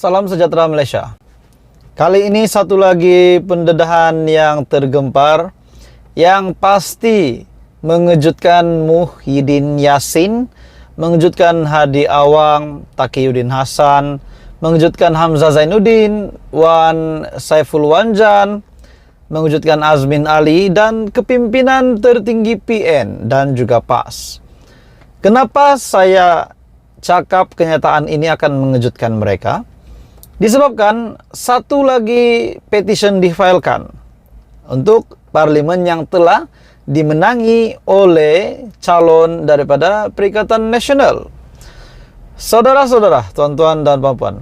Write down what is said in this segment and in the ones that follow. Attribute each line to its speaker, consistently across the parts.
Speaker 1: Salam sejahtera Malaysia. Kali ini satu lagi pendedahan yang tergempar yang pasti mengejutkan Muhyiddin Yassin, mengejutkan Hadi Awang, Taqiyuddin Hasan, mengejutkan Hamzah Zainuddin, Wan Saiful Wanjan, mengejutkan Azmin Ali, dan kepimpinan tertinggi PN dan juga PAS. Kenapa saya cakap kenyataan ini akan mengejutkan mereka? Disebabkan satu lagi petition difilekan untuk parlimen yang telah dimenangi oleh calon daripada Perikatan Nasional. Saudara-saudara, tuan-tuan dan puan-puan,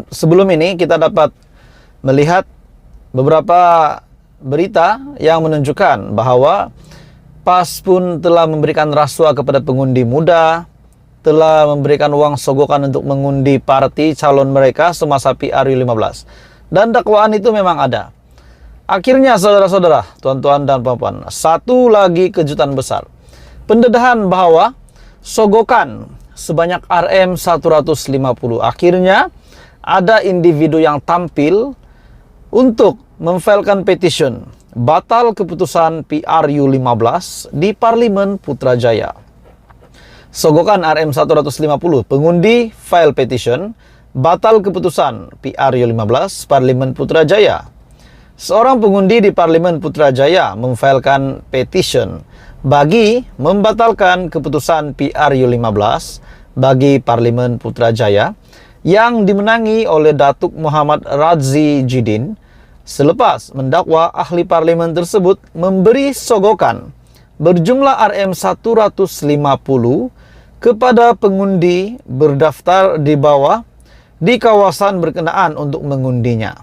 Speaker 1: sebelum ini kita dapat melihat beberapa berita yang menunjukkan bahwa PAS pun telah memberikan rasuah kepada pengundi muda, telah memberikan uang sogokan untuk mengundi parti calon mereka semasa PRU15. Dan dakwaan itu memang ada. Akhirnya saudara-saudara, tuan-tuan dan puan-puan, satu lagi kejutan besar. Pendedahan bahwa sogokan sebanyak RM150. Akhirnya ada individu yang tampil untuk memfilekan petition batal keputusan PRU15 di Parlimen Putrajaya. Sogokan RM150, pengundi file petition batal keputusan PRU15 Parlimen Putrajaya. Seorang pengundi di Parlimen Putrajaya memfilekan petition bagi membatalkan keputusan PRU15 bagi Parlimen Putrajaya yang dimenangi oleh Datuk Muhammad Radzi Jidin selepas mendakwa ahli parlimen tersebut memberi sogokan berjumlah RM150 kepada pengundi berdaftar di bawah di kawasan berkenaan untuk mengundinya.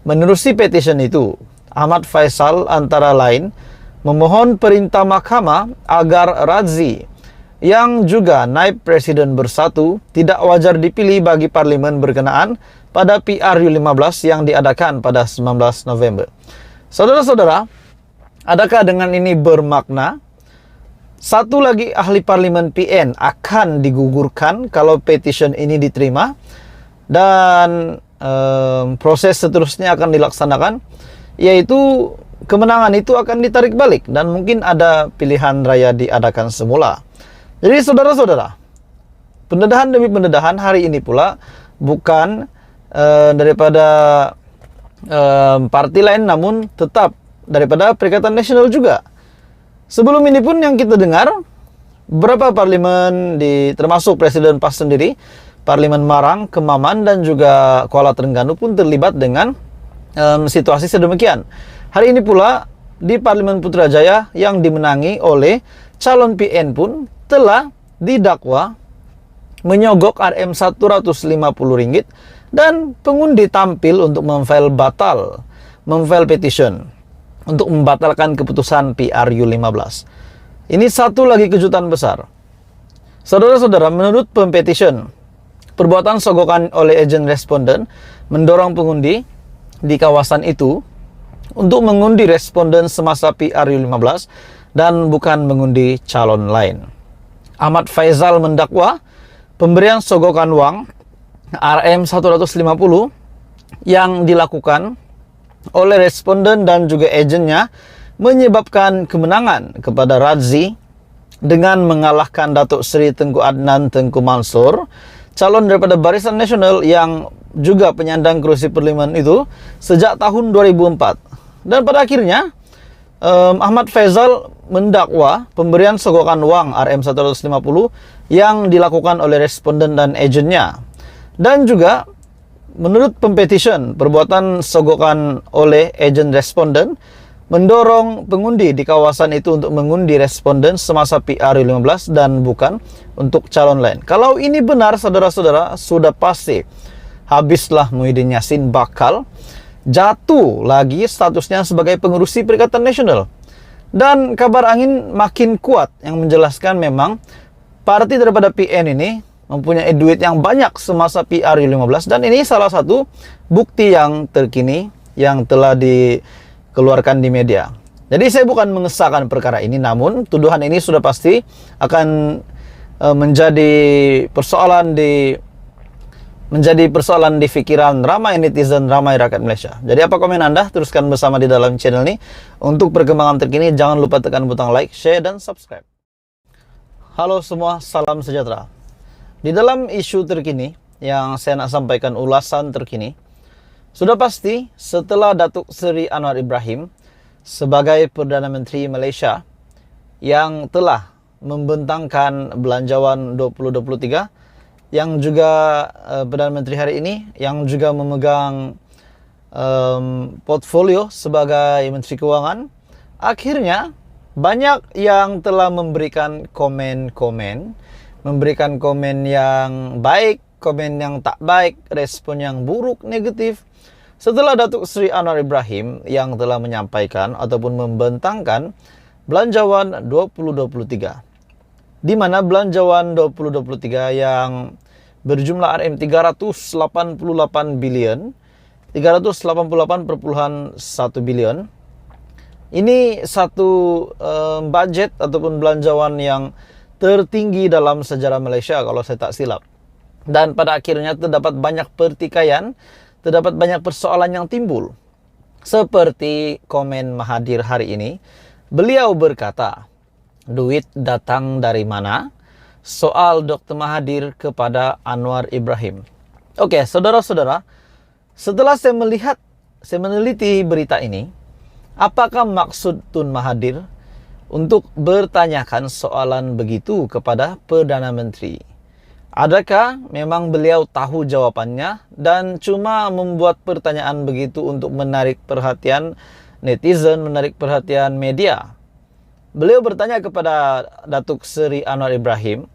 Speaker 1: Menerusi petition itu, Ahmad Faisal antara lain memohon perintah mahkamah agar Radzi, yang juga naib presiden bersatu, tidak wajar dipilih bagi parlimen berkenaan pada PRU15 yang diadakan pada 19 November. Saudara-saudara, adakah dengan ini bermakna satu lagi ahli parlimen PN akan digugurkan kalau petition ini diterima dan proses seterusnya akan dilaksanakan, yaitu kemenangan itu akan ditarik balik dan mungkin ada pilihan raya diadakan semula. Jadi saudara-saudara, pendedahan demi pendedahan hari ini pula bukan daripada parti lain, namun tetap daripada Perikatan Nasional juga. Sebelum ini pun yang kita dengar, beberapa parlimen termasuk Presiden PAS sendiri, Parlimen Marang, Kemaman, dan juga Kuala Terengganu pun terlibat dengan situasi sedemikian. Hari ini pula di Parlimen Putrajaya yang dimenangi oleh calon PN pun telah didakwa menyogok RM150 dan pengundi tampil untuk memfile petition untuk membatalkan keputusan PRU15. Ini satu lagi kejutan besar. Saudara-saudara, menurut pempetition, perbuatan sogokan oleh agen responden mendorong pengundi di kawasan itu untuk mengundi responden semasa PRU15 dan bukan mengundi calon lain. Ahmad Faisal mendakwa pemberian sogokan uang RM150 yang dilakukan oleh responden dan juga agennya menyebabkan kemenangan kepada Radzi dengan mengalahkan Datuk Seri Tengku Adnan Tengku Mansur, calon daripada Barisan Nasional yang juga penyandang kerusi parlimen itu sejak tahun 2004. Dan pada akhirnya Ahmad Faisal mendakwa pemberian sogokan uang RM150 yang dilakukan oleh responden dan agennya. Dan juga menurut pempetition, perbuatan sogokan oleh agen responden mendorong pengundi di kawasan itu untuk mengundi responden semasa PRU15 dan bukan untuk calon lain. Kalau ini benar, saudara-saudara, sudah pasti habislah Muhyiddin Yassin bakal jatuh lagi statusnya sebagai pengerusi Perikatan Nasional. Dan kabar angin makin kuat yang menjelaskan memang parti daripada PN ini mempunyai duit yang banyak semasa PRU15, dan ini salah satu bukti yang terkini yang telah dikeluarkan di media. Jadi saya bukan mengesahkan perkara ini, namun tuduhan ini sudah pasti akan menjadi persoalan di menjadi persoalan di pikiran ramai netizen, ramai rakyat Malaysia. Jadi apa komen Anda? Teruskan bersama di dalam channel ini. Untuk perkembangan terkini, jangan lupa tekan butang like, share, dan subscribe. Halo semua, salam sejahtera. Di dalam isu terkini yang saya nak sampaikan ulasan terkini, sudah pasti setelah Datuk Seri Anwar Ibrahim sebagai Perdana Menteri Malaysia yang telah membentangkan Belanjawan 2023, yang juga Perdana Menteri hari ini yang juga memegang portfolio sebagai Menteri Keuangan, akhirnya banyak yang telah memberikan komen-komen, memberikan komen yang baik, komen yang tak baik, respon yang buruk, negatif, setelah Datuk Seri Anwar Ibrahim yang telah menyampaikan ataupun membentangkan Belanjawan 2023. Di mana Belanjawan 2023 yang berjumlah RM 388 bilion, 388,1 bilion. Ini satu budget ataupun belanjawan yang tertinggi dalam sejarah Malaysia kalau saya tak silap. Dan pada akhirnya terdapat banyak pertikaian, terdapat banyak persoalan yang timbul. Seperti komen Mahathir hari ini, beliau berkata, duit datang dari mana? Soal Dr. Mahathir kepada Anwar Ibrahim. Oke, saudara-saudara, setelah saya meneliti berita ini, apakah maksud Tun Mahathir untuk bertanyakan soalan begitu kepada Perdana Menteri? Adakah memang beliau tahu jawabannya dan cuma membuat pertanyaan begitu untuk menarik perhatian netizen, menarik perhatian media? Beliau bertanya kepada Datuk Seri Anwar Ibrahim,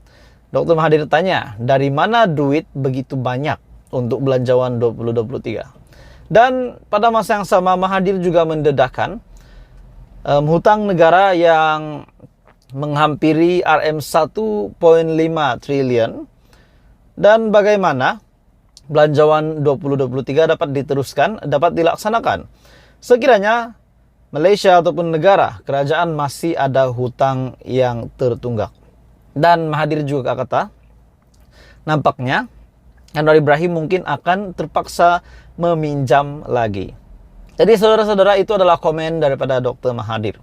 Speaker 1: Dr. Mahathir tanya, dari mana duit begitu banyak untuk Belanjawan 2023? Dan pada masa yang sama, Mahathir juga mendedahkan hutang negara yang menghampiri RM 1.5 triliun dan bagaimana Belanjawan 2023 dapat diteruskan, dapat dilaksanakan. Sekiranya Malaysia ataupun negara, kerajaan masih ada hutang yang tertunggak. Dan Mahathir juga kata, nampaknya Anwar Ibrahim mungkin akan terpaksa meminjam lagi. Jadi saudara-saudara, itu adalah komen daripada Dr. Mahathir.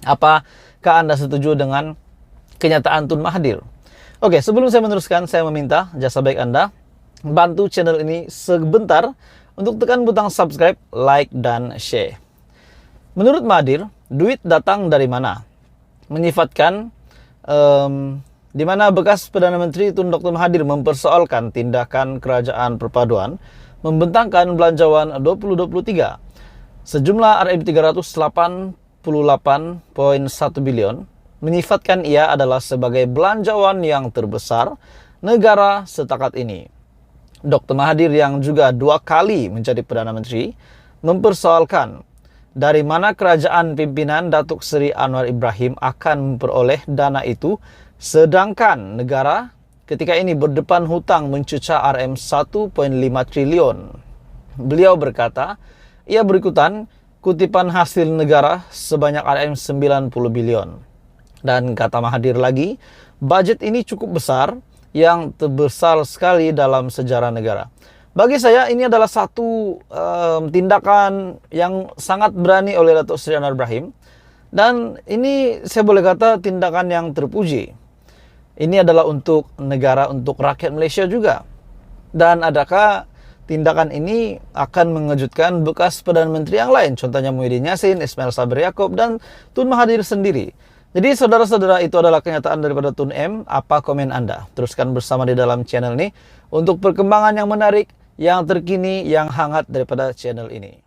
Speaker 1: Apakah Anda setuju dengan kenyataan Tun Mahathir? Oke, sebelum saya meneruskan, saya meminta jasa baik Anda bantu channel ini sebentar untuk tekan butang subscribe, like, dan share. Menurut Mahathir, duit datang dari mana? Menyifatkan di mana bekas Perdana Menteri Tun Dr. Mahathir mempersoalkan tindakan kerajaan perpaduan membentangkan Belanjawan 2023 sejumlah RM 388,1 bilion, menyifatkan ia adalah sebagai belanjawan yang terbesar negara setakat ini. Dr. Mahathir yang juga 2 kali menjadi Perdana Menteri mempersoalkan dari mana kerajaan pimpinan Datuk Seri Anwar Ibrahim akan memperoleh dana itu, sedangkan negara ketika ini berdepan hutang mencuca RM 1.5 triliun. Beliau berkata, ia berikutan kutipan hasil negara sebanyak RM 90 bilion. Dan kata Mahathir lagi, budget ini cukup besar, yang terbesar sekali dalam sejarah negara. Bagi saya ini adalah satu tindakan yang sangat berani oleh Datuk Seri Anwar Ibrahim. Dan ini saya boleh kata tindakan yang terpuji. Ini adalah untuk negara, untuk rakyat Malaysia juga. Dan adakah tindakan ini akan mengejutkan bekas Perdana Menteri yang lain? Contohnya Muhyiddin Yassin, Ismail Sabri Yaakob, dan Tun Mahathir sendiri. Jadi saudara-saudara, itu adalah kenyataan daripada Tun M. Apa komen Anda? Teruskan bersama di dalam channel ini untuk perkembangan yang menarik, yang terkini, yang hangat daripada channel ini.